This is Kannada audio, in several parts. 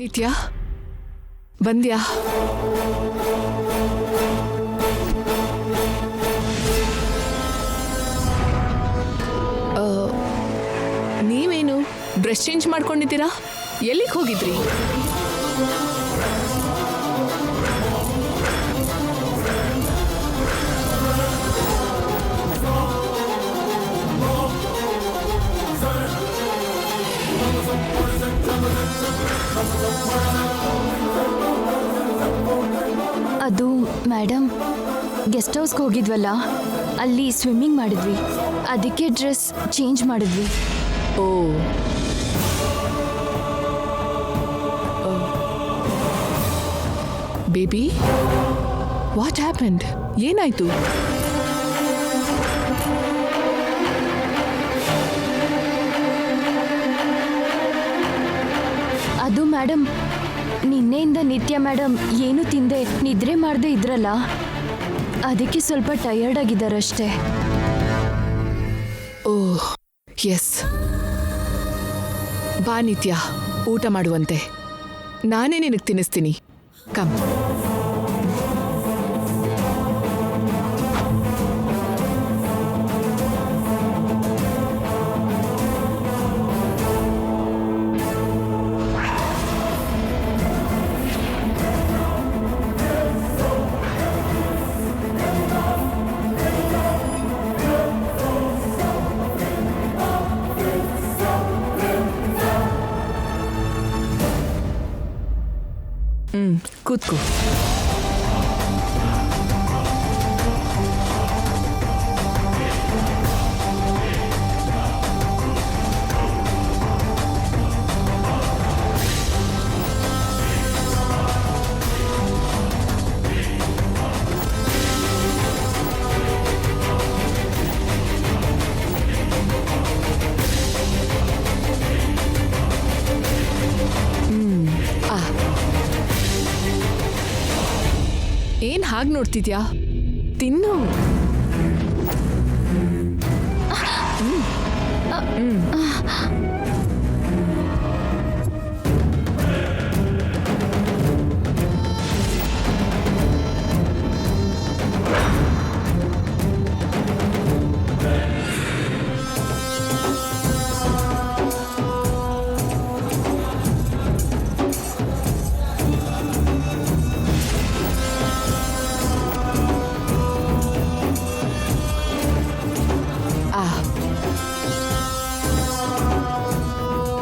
ನಿತ್ಯ ಬಂದ್ಯಾ? ನೀವೇನು ಡ್ರೆಸ್ ಚೇಂಜ್ ಮಾಡ್ಕೊಂಡಿದ್ದೀರಾ? ಎಲ್ಲಿಗೆ ಹೋಗಿದ್ರಿ? ಅದು ಮೇಡಮ್, ಗೆಸ್ಟ್ ಹೌಸ್ಗೆ ಹೋಗಿದ್ವಲ್ಲ, ಅಲ್ಲಿ ಸ್ವಿಮ್ಮಿಂಗ್ ಮಾಡಿದ್ವಿ, ಅದಕ್ಕೆ ಡ್ರೆಸ್ ಚೇಂಜ್ ಮಾಡಿದ್ವಿ. ಓ, ಬೇಬಿ, ವಾಟ್ ಹ್ಯಾಪನ್ಡ್? ಏನಾಯ್ತು? ಅದು ಮೇಡಮ್, ನಿನ್ನೆಯಿಂದ ನಿತ್ಯ ಮೇಡಮ್ ಏನು ತಿಂದೆ ನಿದ್ರೆ ಮಾಡದೆ ಇದ್ರಲ್ಲ, ಅದಕ್ಕೆ ಸ್ವಲ್ಪ ಟಯರ್ಡ್ ಆಗಿದ್ದಾರಷ್ಟೇ. ಓಹ್ ಎಸ್, ಬಾ ನಿತ್ಯ, ಊಟ ಮಾಡುವಂತೆ. ನಾನೇ ನಿನಗೆ ತಿನ್ನಿಸ್ತೀನಿ. ಕಮ್. ಕೂತ್ಕೋ. ಏನ್ ಹಾಗೆ ನೋಡ್ತಿದ್ಯಾ? ತಿನ್ನು.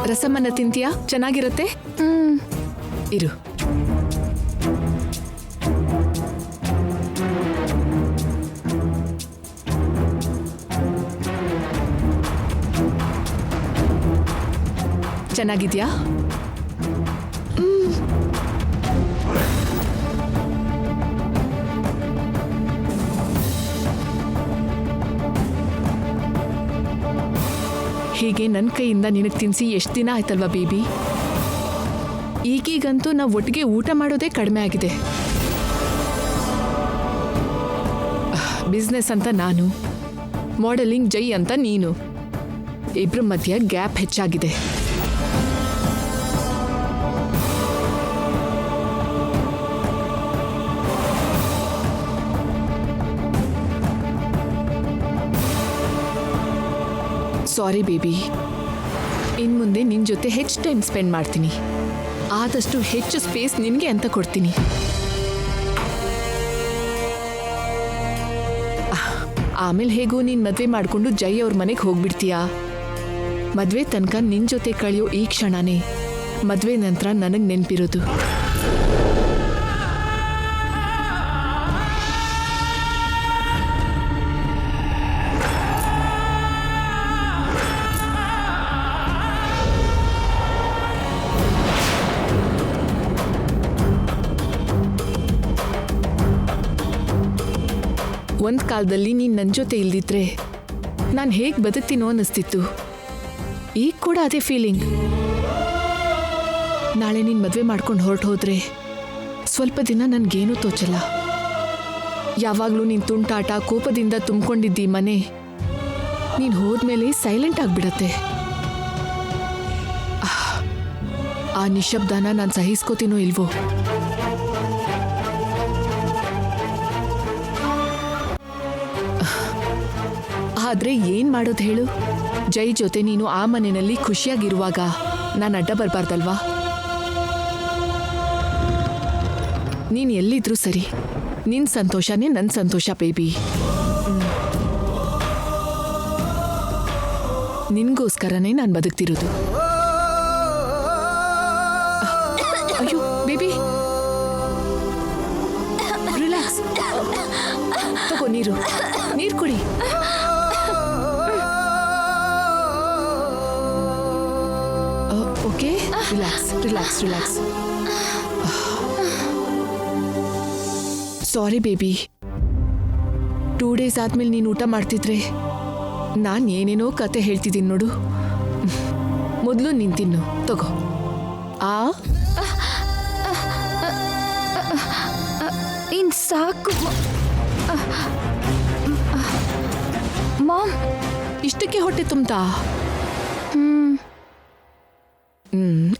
ರಸಮನ್ನ ತಿಂತೀಯಾ? ಚೆನ್ನಾಗಿರುತ್ತೆ. ಇರು. ಚೆನ್ನಾಗಿದ್ಯಾ? ಹೀಗೆ ನನ್ನ ಕೈಯಿಂದ ನಿನಗೆ ತಿನ್ನಿಸಿ ಎಷ್ಟು ದಿನ ಆಯ್ತಲ್ವಾ ಬೇಬಿ? ಈಗೀಗಂತೂ ನಾವು ಒಟ್ಟಿಗೆ ಊಟ ಮಾಡೋದೇ ಕಡಿಮೆ ಆಗಿದೆ. ಬಿಸ್ನೆಸ್ ಅಂತ ನಾನು, ಮಾಡೆಲಿಂಗ್ ಜೈ ಅಂತ ನೀನು, ಇಬ್ಬರ ಮಧ್ಯೆ ಗ್ಯಾಪ್ ಹೆಚ್ಚಾಗಿದೆ. ಸಾರಿ ಬೇಬಿ, ಇನ್ಮುಂದೆ ನಿನ್ನ ಜೊತೆ ಹೆಚ್ಚು ಟೈಮ್ ಸ್ಪೆಂಡ್ ಮಾಡ್ತೀನಿ. ಆದಷ್ಟು ಹೆಚ್ಚು ಸ್ಪೇಸ್ ನಿನಗೆ ಅಂತ ಕೊಡ್ತೀನಿ. ಆಮೇಲೆ ಹೇಗೂ ನೀನು ಮದುವೆ ಮಾಡಿಕೊಂಡು ಜೈ ಅವ್ರ ಮನೆಗೆ ಹೋಗ್ಬಿಡ್ತೀಯಾ. ಮದುವೆ ತನಕ ನಿನ್ನ ಜೊತೆ ಕಳೆಯೋ ಈ ಕ್ಷಣನೇ ಮದುವೆ ನಂತರ ನನಗೆ ನೆನಪಿರೋದು. ಒಂದು ಕಾಲದಲ್ಲಿ ನೀನು ನನ್ನ ಜೊತೆ ಇಲ್ದಿದ್ರೆ ನಾನು ಹೇಗೆ ಬದುಕ್ತೀನೋ ಅನ್ನಿಸ್ತಿತ್ತು. ಈಗ ಕೂಡ ಅದೇ ಫೀಲಿಂಗ್. ನಾಳೆ ನೀನು ಮದುವೆ ಮಾಡ್ಕೊಂಡು ಹೊರಟು ಹೋದರೆ ಸ್ವಲ್ಪ ದಿನ ನನಗೇನೂ ತೋಚಲ್ಲ. ಯಾವಾಗಲೂ ನೀನು ತುಂಟಾಟ ಕೋಪದಿಂದ ತುಂಬಿಕೊಂಡಿದ್ದಿ ಮನೆ, ನೀನು ಹೋದ್ಮೇಲೆ ಸೈಲೆಂಟ್ ಆಗಿಬಿಡತ್ತೆ. ಆ ನಿಶಬ್ದನ ನಾನು ಸಹಿಸ್ಕೋತೀನೋ ಇಲ್ವೋ. ಆದ್ರೆ ಏನ್ ಮಾಡೋದು ಹೇಳು? ಜೈ ಜೊತೆ ನೀನು ಆ ಮನೆಯಲ್ಲಿ ಖುಷಿಯಾಗಿರುವಾಗ ನಾನು ಅಡ್ಡ ಬರಬಾರ್ದಲ್ವಾ? ನೀನ್ ಎಲ್ಲಿದ್ರು ಸರಿ, ನಿನ್ ಸಂತೋಷನೇ ನನ್ನ ಸಂತೋಷ ಬೇಬಿ. ನಿನ್ಗೋಸ್ಕರನೇ ನಾನು ಬದುಕ್ತಿರೋದು. ಅಯ್ಯೋ ಬೇಬಿ, ರಿಲ್ಯಾಕ್ಸ್. ತಗೋ ನೀರು ಕುಡಿ. Okay, relax. Sorry baby, 2 days ಆದ್ಮೇಲೆ ನೀನು ಊಟ ಮಾಡ್ತಿದ್ರೆ ನಾನು ಏನೇನೋ ಕತೆ ಹೇಳ್ತಿದ್ದೀನಿ ನೋಡು. ಮೊದಲು ನೀನು ತಿನ್ನು, ತಗೋ. ಇನ್ ಸಾಕು ಮಾಮ್. ಇಷ್ಟಕ್ಕೆ ಹೊಟ್ಟೆ ತುಂಬ್ತಾ?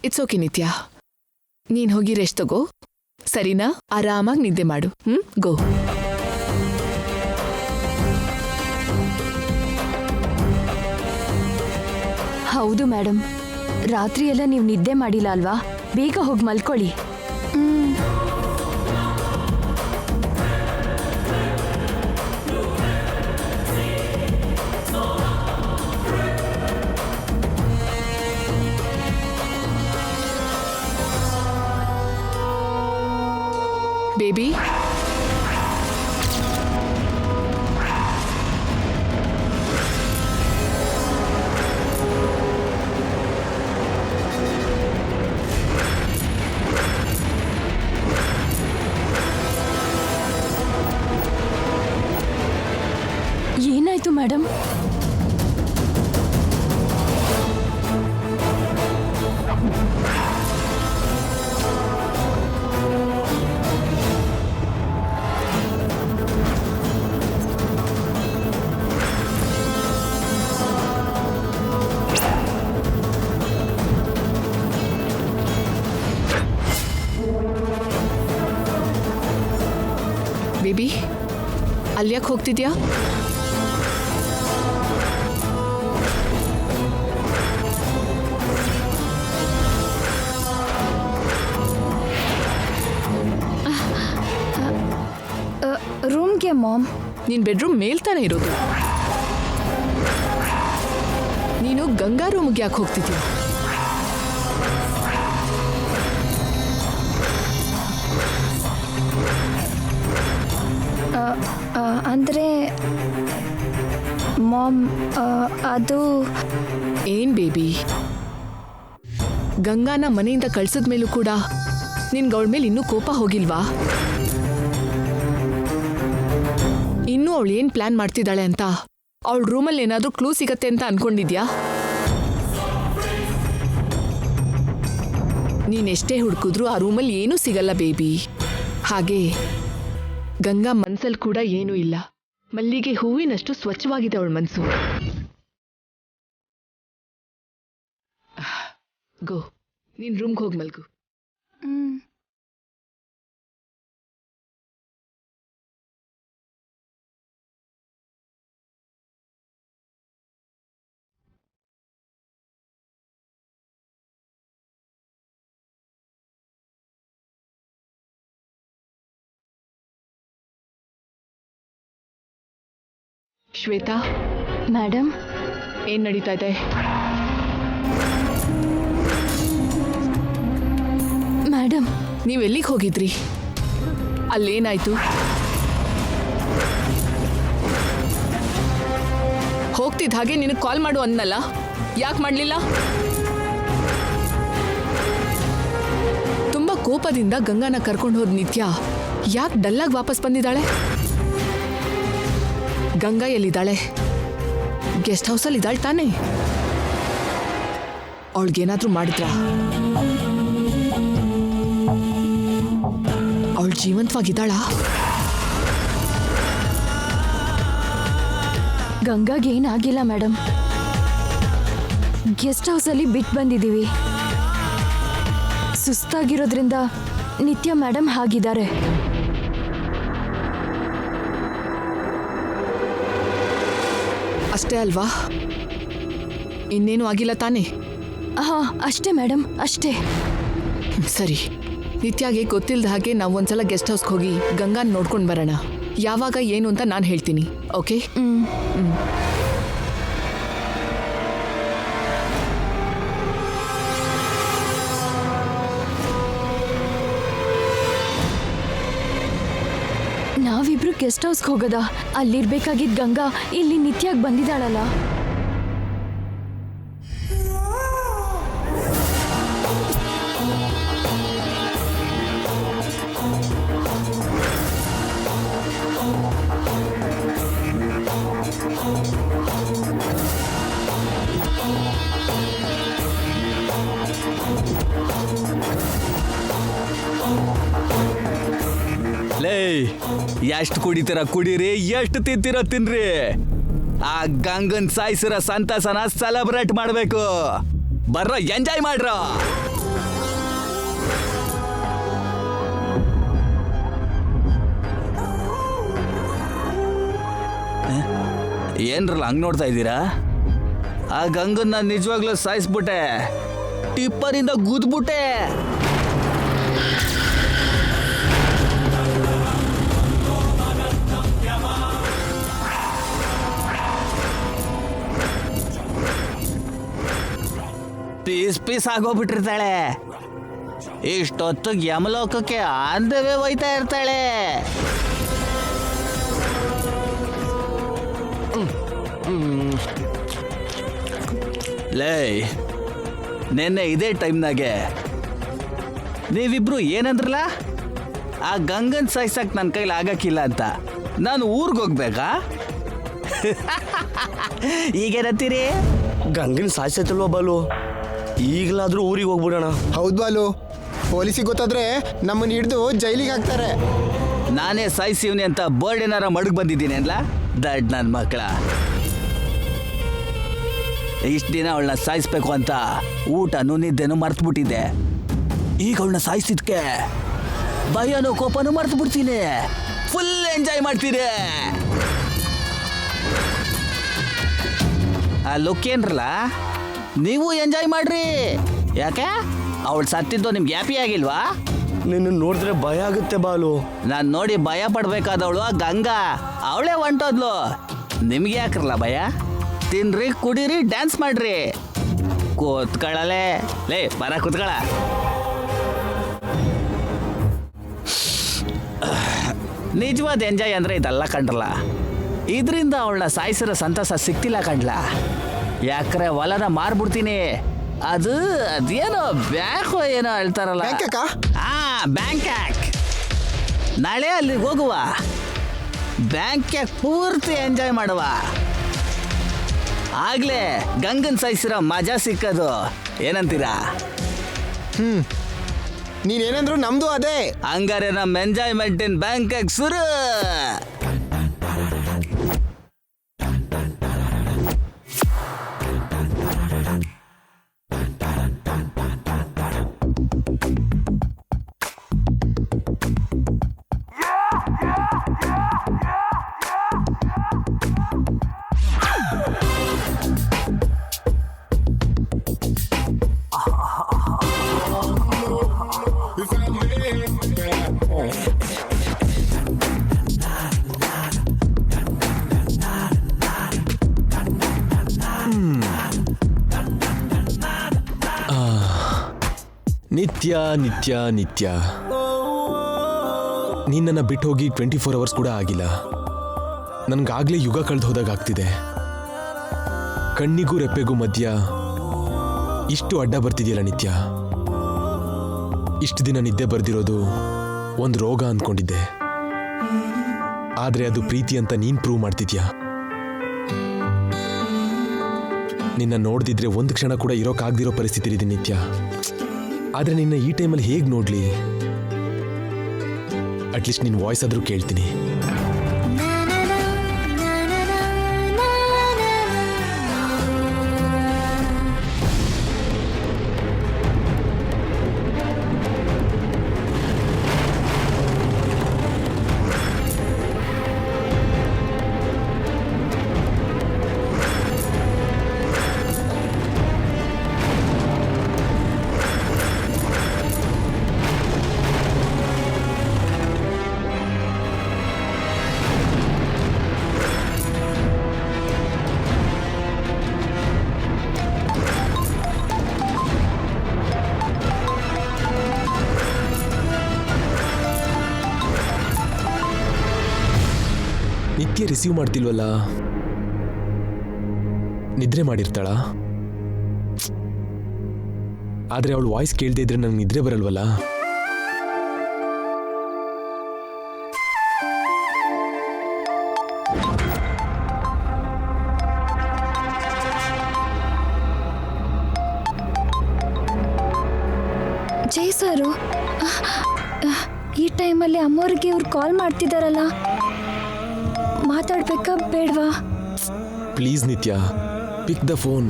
ಇಟ್ಸ್ ಓಕೆ ನಿತ್ಯ, ನೀನು ಹೋಗಿ ರೆಸ್ಟ್ ತಗೋ, ಸರಿನಾ? ಆರಾಮಾಗಿ ನಿದ್ದೆ ಮಾಡು. ಗೋ. ಹೌದು ಮೇಡಮ್, ರಾತ್ರಿ ಎಲ್ಲ ನೀವು ನಿದ್ದೆ ಮಾಡಿಲ್ಲ ಅಲ್ವಾ? ಬೇಗ ಹೋಗಿ ಮಲ್ಕೊಳ್ಳಿ. ಬೇಬಿ, ಏನಾಯ್ತು ಮೇಡಮ್? ಬೇಬಿ, ಅಲ್ಯಾಕೆ ಹೋಗ್ತಿದ್ಯಾ? ರೂಮ್ಗೆ ಮಾಮ್. ನೀನ್ ಬೆಡ್ರೂಮ್ ಮೇಲ್ತಾನೆ ಇರೋದು. ನೀನು ಗಂಗಾ ರೂಮ್ಗೆ ಯಾಕೆ ಹೋಗ್ತಿದ್ಯಾ? ಅಂದರೆ ಮಾಮ್, ಅದು ಏನ್ ಬೇಬಿ, ಗಂಗಾನ ಮನೆಯಿಂದ ಕಳ್ಸಿದ ಮೇಲೂ ಕೂಡ ನಿನ್ಗೆ ಅವಳ ಮೇಲೆ ಇನ್ನೂ ಕೋಪ ಹೋಗಿಲ್ವಾ? ಇನ್ನೂ ಅವಳು ಏನ್ ಪ್ಲಾನ್ ಮಾಡ್ತಿದ್ದಾಳೆ ಅಂತ ಅವಳ ರೂಮಲ್ಲಿ ಏನಾದ್ರೂ ಕ್ಲೂ ಸಿಗತ್ತೆ ಅಂತ ಅನ್ಕೊಂಡಿದ್ಯಾ? ನೀನೆಷ್ಟೇ ಹುಡುಕಿದ್ರೂ ಆ ರೂಮಲ್ಲಿ ಏನೂ ಸಿಗಲ್ಲ ಬೇಬಿ. ಹಾಗೆ ಗಂಗಾ ಮನ್ಸಲ್ಲಿ ಕೂಡ ಏನೂ ಇಲ್ಲ. ಮಲ್ಲಿಗೆ ಹೂವಿನಷ್ಟು ಸ್ವಚ್ಛವಾಗಿದೆ ಅವಳ ಮನಸ್ಸು. ಗೋ, ನೀನ್ ರೂಮ್ಗೆ ಹೋಗಿ ಮಲ್ಗು. ಶ್ವೇತಾ ಮೇಡಮ್, ಏನ್ ನಡೀತಾ ಇದೆ? ಮೇಡಮ್, ನೀವೆಲ್ಲಿಗೆ ಹೋಗಿದ್ರಿ? ಅಲ್ಲೇನಾಯ್ತು? ಹೋಗ್ತಿದ್ದ ಹಾಗೆ ನಿನಗೆ ಕಾಲ್ ಮಾಡು ಅನ್ನಲ್ಲ, ಯಾಕೆ ಮಾಡಲಿಲ್ಲ? ತುಂಬಾ ಕೋಪದಿಂದ ಗಂಗಾನ ಕರ್ಕೊಂಡು ಹೋದ್ ನಿತ್ಯ ಯಾಕೆ ಡಲ್ಲಾಗಿ ವಾಪಸ್ ಬಂದಿದ್ದಾಳೆ? ಗಂಗಾ ಎಲ್ಲಿದ್ದಾಳೆ? ಗೆಸ್ಟ್ ಹೌಸಲ್ಲಿ ಇದ್ದಾಳೆ ತಾನೇ? ಅವಳಿಗೇನಾದ್ರೂ ಮಾಡಿದ್ರಾ? ಅವಳು ಜೀವಂತವಾಗಿದ್ದಾಳಾ? ಗಂಗಾಗೇನಾಗಿಲ್ಲ ಮೇಡಮ್, ಗೆಸ್ಟ್ ಹೌಸಲ್ಲಿ ಬಿಟ್ಟು ಬಂದಿದ್ದೀವಿ. ಸುಸ್ತಾಗಿರೋದ್ರಿಂದ ನಿತ್ಯ ಮೇಡಮ್ ಹಾಗಿದ್ದಾರೆ. ಅಷ್ಟೇ ಅಲ್ವಾ? ಇನ್ನೇನು ಆಗಿಲ್ಲ ತಾನೇ? ಹಾ, ಅಷ್ಟೇ ಮೇಡಮ್, ಅಷ್ಟೇ. ಸರಿ, ನಿತ್ಯಾಗೆ ಗೊತ್ತಿಲ್ಲದ ಹಾಗೆ ನಾವು ಒಂದ್ಸಲ ಗೆಸ್ಟ್ ಹೌಸ್ಗೆ ಹೋಗಿ ಗಂಗಾನ್ ನೋಡ್ಕೊಂಡು ಬರೋಣ. ಯಾವಾಗ ಏನು ಅಂತ ನಾನು ಹೇಳ್ತೀನಿ, ಓಕೆ? ನಾವಿಬ್ರು ಗೆಸ್ಟ್ ಹೌಸ್ಗೆ ಹೋಗೋದಾ? ಅಲ್ಲಿರ್ಬೇಕಾಗಿದ್ದ ಗಂಗಾ ಇಲ್ಲಿ ನಿತ್ಯಾಗ್ ಬಂದಿದ್ದಾಳಲ್ಲ. ಲೇ, ಎಷ್ಟು ಕುಡಿತೀರ ಕುಡೀರಿ, ಎಷ್ಟು ತಿಂತೀರ ತಿನ್ರಿ. ಆ ಗಂಗನ್ ಸಾಯಿಸಿರೋ ಸಂತಸನ ಸೆಲೆಬ್ರೇಟ್ ಮಾಡ್ಬೇಕು. ಬರ್ರ, ಎಂಜಾಯ್ ಮಾಡ್ರ. ಏನ್ರಲ್ಲ ಹಂಗ್ ನೋಡ್ತಾ ಇದ್ದೀರಾ? ಆ ಗಂಗನ್ನ ನಿಜವಾಗ್ಲೂ ಸಾಯಿಸ್ಬಿಟ್ಟೆ, ಟಿಪ್ಪರಿಂದ ಗುದ್ಬಿಟ್ಟೆ. Piece piece ಆಗೋಗ್ಬಿಟ್ಟಿರ್ತಾಳೆ. ಇಷ್ಟೊತ್ತಿಗೆ ಯಮಲೋಕಕ್ಕೆ ಆಂದವೇ ಒಯ್ತಾ ಇರ್ತಾಳೆ. ಲೇ, ನೆನ್ನೆ ಇದೇ ಟೈಮ್ನಾಗೆ ನೀವಿಬ್ರು ಏನಂದ್ರಲ್ಲ, ಆ ಗಂಗನ್ ಸಾಯ್ಸಕ್ ನನ್ನ ಕೈಲಿ ಆಗಕ್ಕಿಲ್ಲ ಅಂತ. ನಾನು ಊರಿಗೆ ಹೋಗ್ಬೇಕಾ? ಈಗೇನತ್ತೀರಿ? ಗಂಗನ್ ಸಾಯ್ಸೈತಲ್ವ ಬಾಲು, ಈಗಲಾದ್ರೂ ಊರಿಗೆ ಹೋಗ್ಬಿಡೋಣ. ಹೌದು ಬಾಲು, ಪೊಲೀಸಿಗೆ ಗೊತ್ತಾದ್ರೆ ನಮ್ಮನ್ನ ಹಿಡಿದು ಜೈಲಿಗೆ ಹಾಕ್ತಾರೆ. ನಾನೇ ಸಾಯಿಸಿವ್ನಿ ಅಂತ ಬೋರ್ಡ್ ಏನಾರ ಮಡಗ್ ಬಂದಿದ್ದೀನಿ ಅಲ್ಲ, ದಡ್ ನನ್ನ ಮಕ್ಕಳ. ಇಷ್ಟು ದಿನ ಅವಳನ್ನ ಸಾಯಿಸ್ಬೇಕು ಅಂತ ಊಟನೂ ನಿದ್ದೆನೂ ಮರ್ತ್ಬಿಟ್ಟಿದ್ದೆ. ಈಗ ಅವಳನ್ನ ಸಾಯಿಸಿದ್ಕೆ ಭಯನೂ ಕೋಪನೂ ಮರ್ತು ಬಿಡ್ತೀನಿ. ಫುಲ್ ಎಂಜಾಯ್ ಮಾಡ್ತೀನಿ. ಆ ಲುಕ್ ಏನ್ರಲ್ಲ, ನೀವು ಎಂಜಾಯ್ ಮಾಡ್ರಿ. ಯಾಕೆ ಅವಳು ಸತ್ತಿದ್ದು ನಿಮ್ಗೆ ಹ್ಯಾಪಿ ಆಗಿಲ್ವಾ? ನಿನ್ನ ನೋಡಿದ್ರೆ ಭಯ ಆಗುತ್ತೆ ಬಾಲು. ನಾನು ನೋಡಿ ಭಯ ಪಡ್ಬೇಕಾದವಳು ಆ ಗಂಗಾ, ಅವಳೇ ಹೊಂಟೋದ್ಲು. ನಿಮ್ಗೆ ಯಾಕ್ರಲ್ಲ ಭಯ? ತಿನ್ರಿ, ಕುಡೀರಿ, ಡ್ಯಾನ್ಸ್ ಮಾಡ್ರಿ. ಕೂತ್ಕೊಳ್ಳಲೆ. ಲೇ, ಬರ ಕೂತ್ಕೊಳ್ಳ. ನಿಜವಾದ ಎಂಜಾಯ್ ಅಂದ್ರೆ ಇದೆಲ್ಲ ಕಂಡ್ರಲ್ಲ. ಇದರಿಂದ ಅವಳನ್ನ ಸಾಯಿಸಿರೋ ಸಂತಸ ಸಿಕ್ತಿಲ್ಲ ಕಂಡ್ಲ. ಯಾಕ್ರೆ ಹೊಲನ ಮಾರ್ಬಿಡ್ತೀನಿ. ಅದೇನೋ ಬ್ಯಾಂಕ್ ಏನೋ ಹೇಳ್ತಾರಲ್ಲ. ಬ್ಯಾಂಕಾಕ್. ನಾಳೆ ಅಲ್ಲಿಗೆ ಹೋಗುವ, ಬ್ಯಾಂಕಾಕ್ ಪೂರ್ತಿ ಎಂಜಾಯ್ ಮಾಡುವ. ಆಗ್ಲೇ ಗಂಗನ್ ಸಾಯಿಸಿರೋ ಮಜಾ ಸಿಕ್ಕದು. ಏನಂತೀರಾ? ನೀನೇನಂದ್ರು ನಮ್ದು ಅದೇ. ಹಂಗಾರೆ ನಮ್ಮ ಎಂಜಾಯ್ಮೆಂಟ್ ಇನ್ ಬ್ಯಾಂಕಾಕ್ ಶುರು. ನಿತ್ಯ ನಿತ್ಯ ನಿತ್ಯ, ನೀನನ್ನು ಬಿಟ್ಟು ಹೋಗಿ 24 ಅವರ್ಸ್ ಕೂಡ ಆಗಿಲ್ಲ. ನನಗಾಗಲೇ ಯುಗ ಕಳೆದು ಹೋದಾಗ ಆಗ್ತಿದೆ. ಕಣ್ಣಿಗೂ ರೆಪ್ಪೆಗೂ ಮಧ್ಯ ಇಷ್ಟು ಅಡ್ಡ ಬರ್ತಿದೆಯಲ್ಲ ನಿತ್ಯ. ಇಷ್ಟು ದಿನ ನಿದ್ದೆ ಬರ್ದಿರೋದು ಒಂದು ರೋಗ ಅಂದ್ಕೊಂಡಿದ್ದೆ, ಆದರೆ ಅದು ಪ್ರೀತಿ ಅಂತ ನೀನು ಪ್ರೂವ್ ಮಾಡ್ತಿದ್ಯಾ. ನಿನ್ನ ನೋಡ್ದಿದ್ರೆ ಒಂದು ಕ್ಷಣ ಕೂಡ ಇರೋಕ್ಕಾಗ್ದಿರೋ ಪರಿಸ್ಥಿತಿ ಇದೆ ನಿತ್ಯ. ಆದರೆ ನಿನ್ನ ಈ ಟೈಮಲ್ಲಿ ಹೇಗೆ ನೋಡ್ಲಿ? ಅಟ್ಲೀಸ್ಟ್ ನಿನ್ನ ವಾಯ್ಸ್ ಆದರೂ ಕೇಳ್ತೀನಿ. ನಿತ್ಯ ರಿಸೀವ್ ಮಾಡ್ತಿಲ್ವಲ್ಲ? ನಿದ್ರೆ ಮಾಡಿರ್ತಾಳ? ಆದ್ರೆ ಅವಳು ವಾಯ್ಸ್ ಕೇಳದೆ ಇದ್ರೆ ನಂಗೆ ನಿದ್ರೆ ಬರಲ್ವಲ್ಲ? ಜೈ ಸರು, ಈ ಟೈಮಲ್ಲಿ ಅಮ್ಮವ್ರಿಗೆ ಇವ್ರು ಕಾಲ್ ಮಾಡ್ತಿದ್ದಾರಲ್ಲ, ಮಾತಾಡ್ಬೇಕಾ ಬೇಡವಾ? ಪ್ಲೀಸ್ ನಿತ್ಯ, ಪಿಕ್ ದ ಫೋನ್.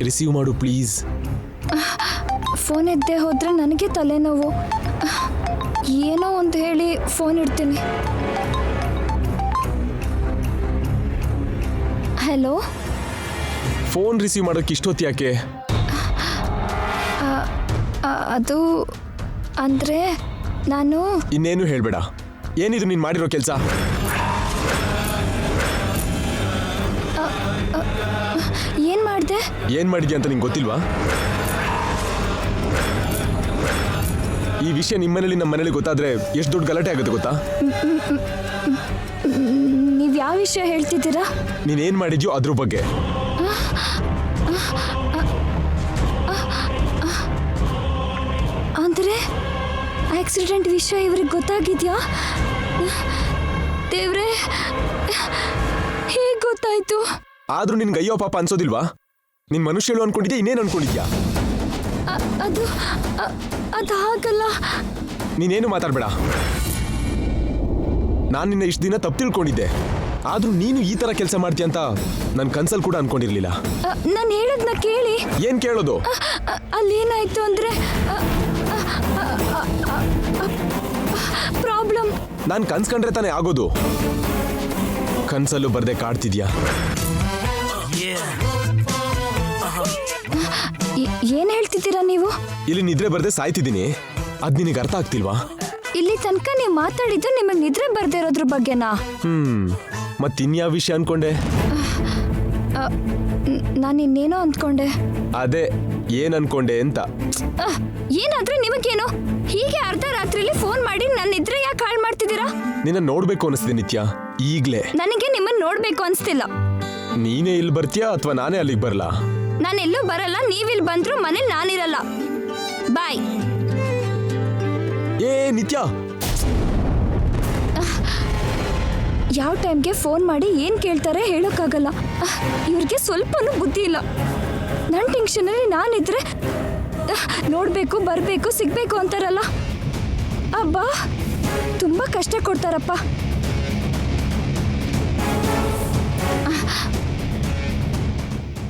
ರಿಸೀವ್ ಮಾಡು ಪ್ಲೀಸ್. ಫೋನ್ ಎದ್ದೇ ಹೋದ್ರೆ ನನಗೆ ತಲೆನೋವು. ಏನೋ ಒಂದು ಹೇಳಿ ಫೋನ್ ಇಡ್ತೀನಿ. ಹಲೋ. ಫೋನ್ ರಿಸೀವ್ ಮಾಡೋಕ್ಕೆ ಇಷ್ಟೊತ್ತು ಯಾಕೆ? ಅದು ಅಂದರೆ ನಾನು ಇನ್ನೇನು ಹೇಳ್ಬೇಡ. ಏನಿದು ನೀನು ಮಾಡಿರೋ ಕೆಲಸ? ಏನು ಮಾಡಿದೆ? ಏನು ಮಾಡಿದ್ಯಾ ಅಂತ ನಿಂಗೆ ಗೊತ್ತಿಲ್ವಾ? ಈ ವಿಷಯ ನಿಮ್ಮನೇಲಿ ನಮ್ಮ ಮನೇಲಿ ಗೊತ್ತಾದ್ರೆ ಎಷ್ಟು ದೊಡ್ಡ ಗಲಾಟೆ ಆಗುತ್ತೆ ಗೊತ್ತಾ? ನೀವು ಯಾವ ವಿಷಯ ಹೇಳ್ತಿದ್ದೀರಾ? ನೀನೇನು ಮಾಡಿದ್ಯೋ ಅದ್ರ ಬಗ್ಗೆ. ಅಂದರೆ ಆಕ್ಸಿಡೆಂಟ್ ವಿಷಯ ಇವ್ರಿಗೆ ಗೊತ್ತಾಗಿದ್ಯಾ? ದೇವ್ರೆ, ಹೇಗೆ ಗೊತ್ತಾಯ್ತು? ಆದ್ರೂ ನಿನ್ಗೆ ಅಯ್ಯೋ ಪಾಪ ಅನ್ಸೋದಿಲ್ವಾ? ನಿನ್ ಮನುಷ್ಯಳು ಅನ್ಕೊಂಡಿದ್ಯಾ, ಇನ್ನೇನು ಅನ್ಕೊಂಡಿದ್ಯಾ? ಅದು ಹಾಗಲ್ಲ. ನೀನೇನು ಮಾತಾಡ್ಬೇಡ. ನಾನು ನಿನ್ನ ಇಷ್ಟು ದಿನ ತಪ್ಪು ತಿಳ್ಕೊಂಡಿದ್ದೆ. ಆದ್ರೂ ನೀನು ಈ ತರ ಕೆಲಸ ಮಾಡ್ತೀಯ ಅಂತ ನನ್ನ ಕನ್ಸಲ್ ಕೂಡ ಅನ್ಕೊಂಡಿರ್ಲಿಲ್ಲ. ನಾನು ಹೇಳೋದನ್ನ ಕೇಳಿ. ಏನ್ ಕೇಳೋದು? ಅಲ್ಲೇನಾಯ್ತು ಅಂದ್ರೆ ಪ್ರಾಬ್ಲಮ್. ನಾನು ಕನ್ಸ್ಕೊಂಡ್ರೆ ತಾನೇ ಆಗೋದು. ಕನ್ಸಲ್ಲೂ ಬರ್ದೆ ಕಾಡ್ತಿದ್ಯಾ? ಏನ್ ಹೇಳ್ತಿದ್ದೀರಾ ನೀವು? ಇಲ್ಲಿ ನಿದ್ರೆ ಬರ್ದೆ ಸಾಯ್ತಿದ್ದೀನಿ. ಅದ್ ನಿನಗೆ ಅರ್ಥ ಆಗ್ತಿಲ್ವಾ? ಇಲ್ಲಿ ತನಕ ನೀವು ಮಾತಾಡಿದ್ದು ನಿಮಗೆ ನಿದ್ರೆ ಬರ್ದೇ ಇರೋದ್ರ ಬಗ್ಗೆನಾ? ಮತ್ತಿನ್ಯಾವ ವಿಷಯ ಅನ್ಕೊಂಡೆ? ನಾನು ಇನ್ನೇನೋ ಅಂದ್ಕೊಂಡೆ. ಅದೇ ಏನ್ ಅನ್ಕೊಂಡೆ ಅಂತ. ಏನಾದ್ರೂ ನಿಮಗೇನು? ಹೀಗೆ ಅರ್ಧ ರಾತ್ರಿಲಿ ಫೋನ್ ಮಾಡಿ ನನ್ನ ನಿದ್ರೆ ಯಾಕೆ ಹಾಳು ಮಾಡ್ತಿದ್ದೀರಾ? ನಿನ್ನ ನೋಡ್ಬೇಕು ಅನಿಸ್ತಿದೆ ನಿತ್ಯ, ಈಗ್ಲೇ. ನನಗೆ ನಿಮ್ಮನ್ನ ನೋಡ್ಬೇಕು ಅನ್ಸ್ತಿಲ್ಲ. ನೀನೇ ಇಲ್ಲಿ ಬರ್ತೀಯಾ ಅಥವಾ ನಾನೇ ಅಲ್ಲಿಗೆ ಬರಲಾ? ನಾನೆಲ್ಲೂ ಬರಲ್ಲ. ನೀವಿಲ್ಲಿ ಬಂದ್ರು ಮನೇಲಿ ನಾನಿರಲ್ಲ. ಬಾಯ್. ಏ ನಿತ್ಯ, ಯಾವ ಟೈಮ್ಗೆ ಫೋನ್ ಮಾಡಿ ಏನು ಕೇಳ್ತಾರೆ ಹೇಳೋಕ್ಕಾಗಲ್ಲ. ಇವ್ರಿಗೆ ಸ್ವಲ್ಪನೂ ಬುದ್ಧಿ ಇಲ್ಲ. ನನ್ನ ಟೆನ್ಷನಲ್ಲಿ ನಾನಿದ್ರೆ ನೋಡಬೇಕು, ಬರಬೇಕು, ಸಿಗಬೇಕು ಅಂತಾರಲ್ಲ. ಅಬ್ಬಾ, ತುಂಬ ಕಷ್ಟ ಕೊಡ್ತಾರಪ್ಪ.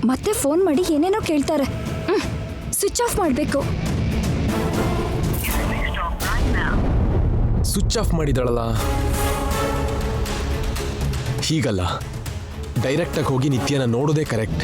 ಮತ್ತೆ ಫೋನ್ ಮಾಡಿ ಏನೇನೋ ಕೇಳ್ತಾರೆ. ಸ್ವಿಚ್ ಆಫ್ ಮಾಡಬೇಕು. ಸ್ವಿಚ್ ಆಫ್ ಮಾಡಿದಳಲ್ಲ. ಹೀಗಲ್ಲ, ಡೈರೆಕ್ಟಾಗಿ ಹೋಗಿ ನಿತ್ಯನ ನೋಡೋದೇ ಕರೆಕ್ಟ್.